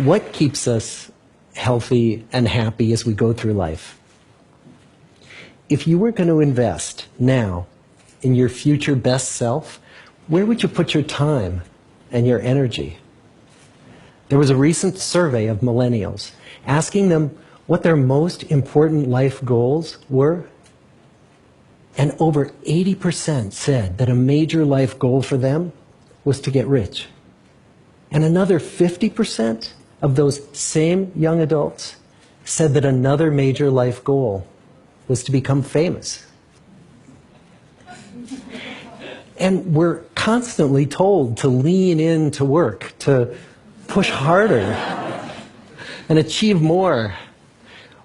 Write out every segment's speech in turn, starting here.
what keeps us healthy and happy as we go through life? If you were going to invest now in your future best self, where would you put your time and your energy? There was a recent survey of millennials asking them what their most important life goals were. And over 80% said that a major life goal for them was to get rich. And another 50% of those same young adults said that another major life goal was to become famous. And we're constantly told to lean into work, to push harder and achieve more.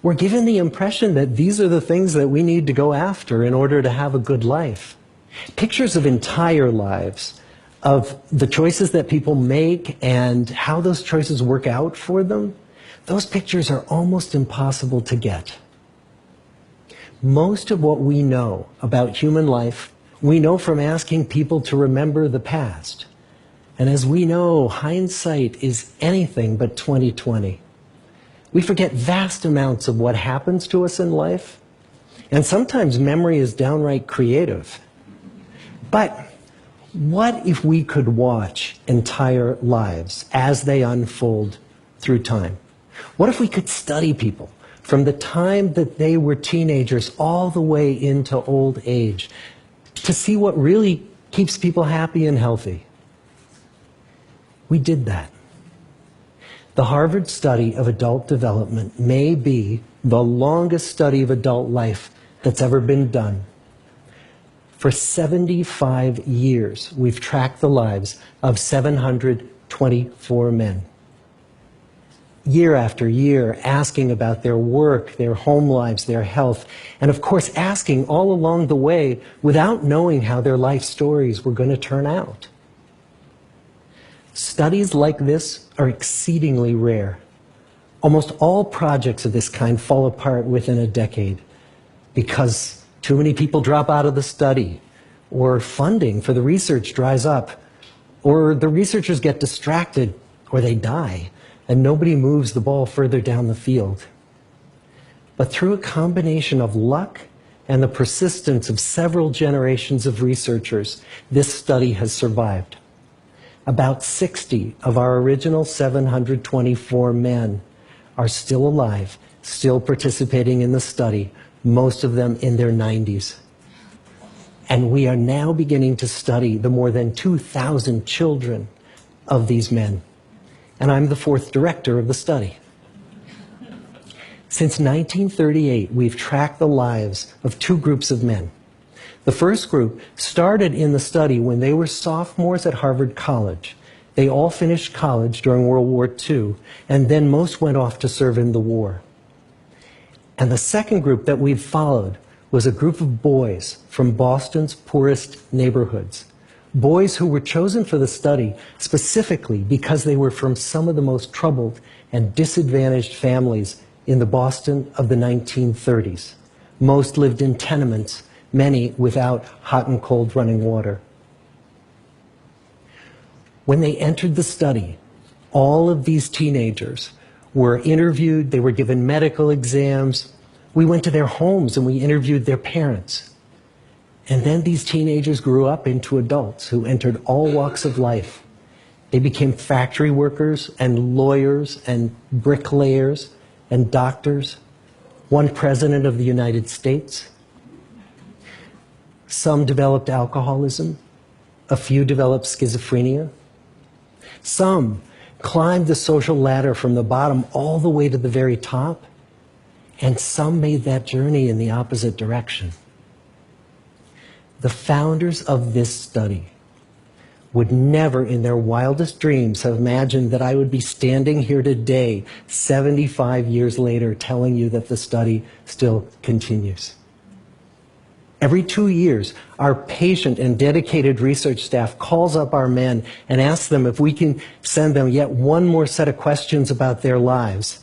We're given the impression that these are the things that we need to go after in order to have a good life. Pictures of entire lives, of the choices that people make and how those choices work out for them, those pictures are almost impossible to get. Most of what we know about human life, we know from asking people to remember the past. And as we know, hindsight is anything but 20/20. We forget vast amounts of what happens to us in life, and sometimes memory is downright creative. But what if we could watch entire lives as they unfold through time? What if we could study people from the time that they were teenagers all the way into old age to see what really keeps people happy and healthy? We did that. The Harvard study of adult development may be the longest study of adult life that's ever been done. For 75 years, we've tracked the lives of 724 men. Year after year, asking about their work, their home lives, their health, and of course asking all along the way without knowing how their life stories were going to turn out. Studies like this are exceedingly rare. Almost all projects of this kind fall apart within a decade because too many people drop out of the study, or funding for the research dries up, or the researchers get distracted, or they die, and nobody moves the ball further down the field. But through a combination of luck and the persistence of several generations of researchers, this study has survived. About 60 of our original 724 men are still alive, still participating in the study, most of them in their 90s. And we are now beginning to study the more than 2,000 children of these men. And I'm the fourth director of the study. Since 1938, we've tracked the lives of two groups of men. The first group started in the study when they were sophomores at Harvard College. They all finished college during World War II, and then most went off to serve in the war. And the second group that we've followed was a group of boys from Boston's poorest neighborhoods. Boys who were chosen for the study specifically because they were from some of the most troubled and disadvantaged families in the Boston of the 1930s. Most lived in tenements, many without hot and cold running water. When they entered the study, all of these teenagers were interviewed, they were given medical exams. We went to their homes and we interviewed their parents. And then these teenagers grew up into adults who entered all walks of life. They became factory workers and lawyers and bricklayers and doctors, one president of the United States. Some developed alcoholism, a few developed schizophrenia. Some climbed the social ladder from the bottom all the way to the very top, and some made that journey in the opposite direction. The founders of this study would never in their wildest dreams have imagined that I would be standing here today, 75 years later, telling you that the study still continues. Every 2 years, our patient and dedicated research staff calls up our men and asks them if we can send them yet one more set of questions about their lives.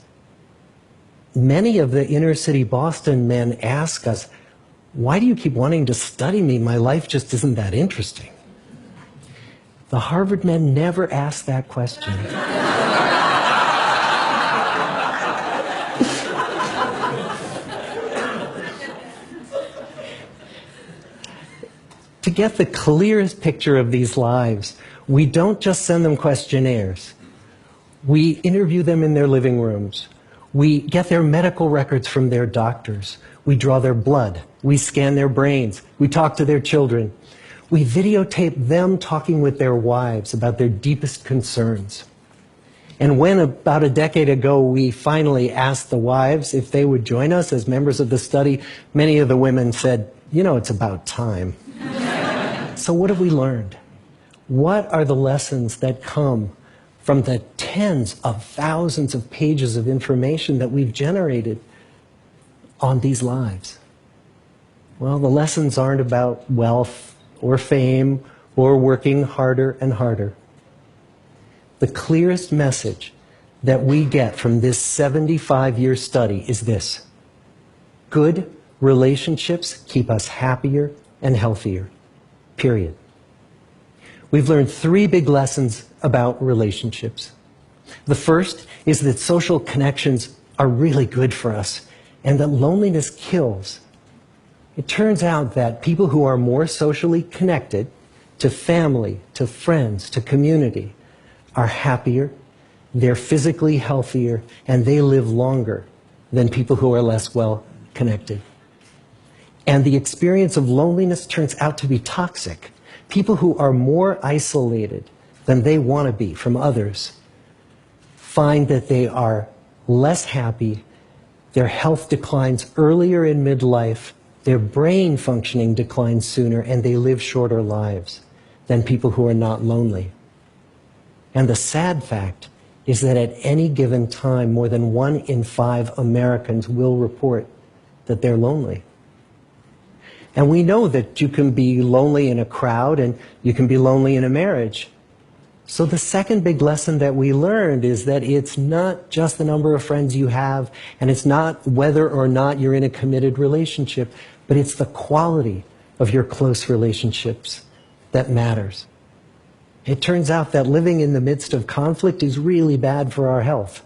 Many of the inner city Boston men ask us, "Why do you keep wanting to study me? My life just isn't that interesting." The Harvard men never asked that question. get the clearest picture of these lives, we don't just send them questionnaires. We interview them in their living rooms. We get their medical records from their doctors. We draw their blood. We scan their brains. We talk to their children. We videotape them talking with their wives about their deepest concerns. And when about a decade ago we finally asked the wives if they would join us as members of the study, many of the women said, you know, it's about time. So what have we learned? What are the lessons that come from the tens of thousands of pages of information that we've generated on these lives? Well, the lessons aren't about wealth or fame or working harder and harder. The clearest message that we get from this 75-year study is this: good relationships keep us happier and healthier, period. We've learned 3 big lessons about relationships. The first is that social connections are really good for us and that loneliness kills. It turns out that people who are more socially connected to family, to friends, to community are happier, they're physically healthier, and they live longer than people who are less well connected. And the experience of loneliness turns out to be toxic. People who are more isolated than they want to be from others find that they are less happy, their health declines earlier in midlife, their brain functioning declines sooner, and they live shorter lives than people who are not lonely. And the sad fact is that at any given time, more than 1 in 5 Americans will report that they're lonely. And we know that you can be lonely in a crowd and you can be lonely in a marriage. So the second big lesson that we learned is that it's not just the number of friends you have, and it's not whether or not you're in a committed relationship, but it's the quality of your close relationships that matters. It turns out that living in the midst of conflict is really bad for our health.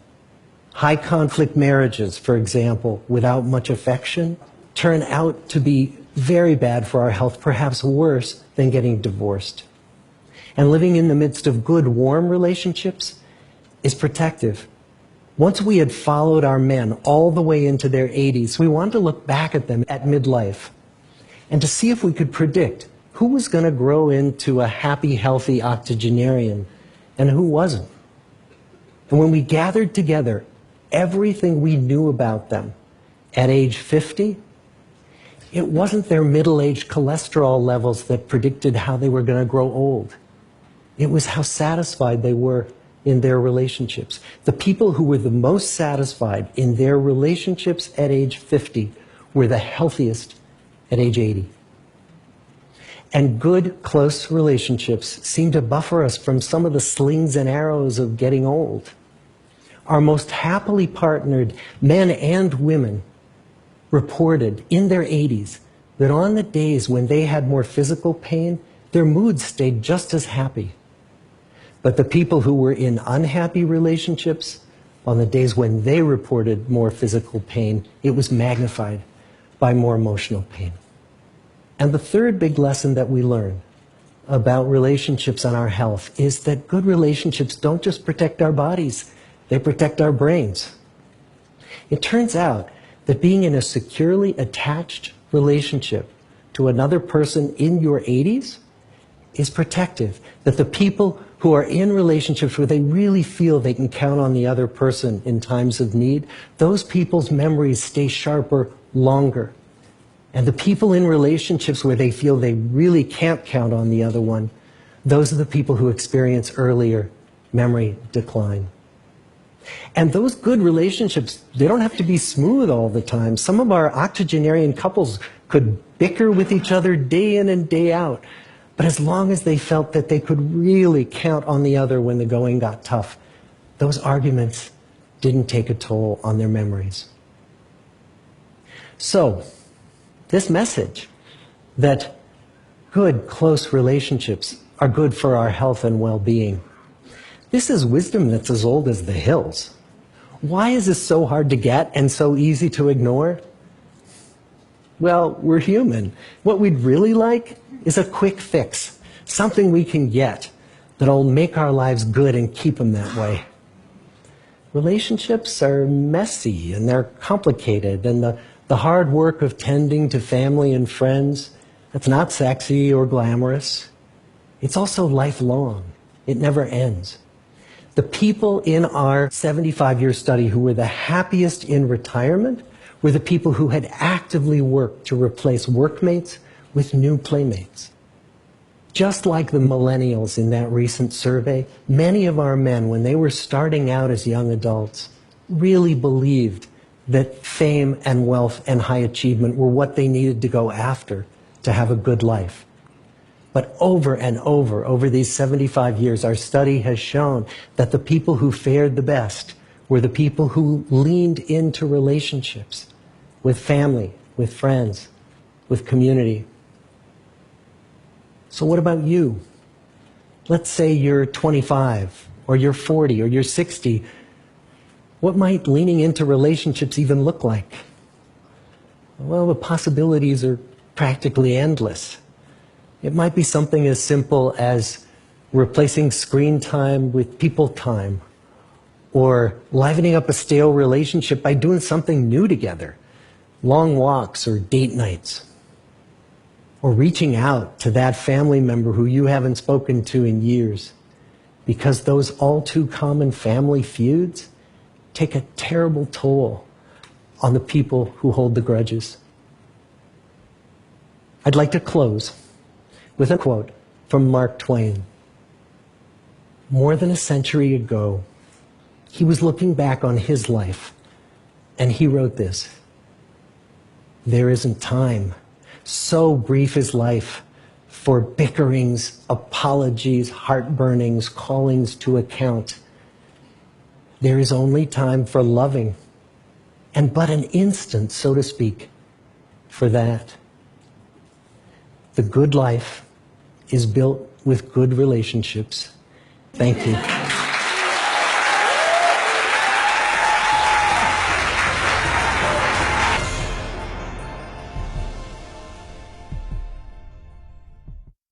High conflict marriages, for example, without much affection, turn out to be very bad for our health, perhaps worse than getting divorced. And living in the midst of good, warm relationships is protective. Once we had followed our men all the way into their 80s, we wanted to look back at them at midlife and to see if we could predict who was going to grow into a happy, healthy octogenarian and who wasn't. And when we gathered together everything we knew about them at age 50, it wasn't their middle-aged cholesterol levels that predicted how they were going to grow old. It was how satisfied they were in their relationships. The people who were the most satisfied in their relationships at age 50 were the healthiest at age 80. And good, close relationships seem to buffer us from some of the slings and arrows of getting old. Our most happily partnered men and women reported in their 80s that on the days when they had more physical pain, their moods stayed just as happy. But the people who were in unhappy relationships, on the days when they reported more physical pain, it was magnified by more emotional pain. And the third big lesson that we learn about relationships and our health is that good relationships don't just protect our bodies, they protect our brains. It turns out that being in a securely attached relationship to another person in your 80s is protective. That the people who are in relationships where they really feel they can count on the other person in times of need, those people's memories stay sharper longer. And the people in relationships where they feel they really can't count on the other one, those are the people who experience earlier memory decline. And those good relationships, they don't have to be smooth all the time. Some of our octogenarian couples could bicker with each other day in and day out. But as long as they felt that they could really count on the other when the going got tough, those arguments didn't take a toll on their memories. So, this message that good, close relationships are good for our health and well-being, this is wisdom that's as old as the hills. Why is this so hard to get and so easy to ignore? Well, we're human. What we'd really like is a quick fix, something we can get that'll make our lives good and keep them that way. Relationships are messy and they're complicated, and the hard work of tending to family and friends, that's not sexy or glamorous. It's also lifelong. It never ends. The people in our 75-year study who were the happiest in retirement were the people who had actively worked to replace workmates with new playmates. Just like the millennials in that recent survey, many of our men, when they were starting out as young adults, really believed that fame and wealth and high achievement were what they needed to go after to have a good life. But over and over these 75 years, our study has shown that the people who fared the best were the people who leaned into relationships with family, with friends, with community. So what about you? Let's say you're 25, or you're 40, or you're 60. What might leaning into relationships even look like? Well, the possibilities are practically endless. It might be something as simple as replacing screen time with people time, or livening up a stale relationship by doing something new together, long walks or date nights, or reaching out to that family member who you haven't spoken to in years, because those all too common family feuds take a terrible toll on the people who hold the grudges. I'd like to close with a quote from Mark Twain. More than a century ago, he was looking back on his life, and he wrote this: "There isn't time, so brief is life, for bickerings, apologies, heartburnings, callings to account. There is only time for loving, and but an instant, so to speak, for that. The good life is built with good relationships." Thank you.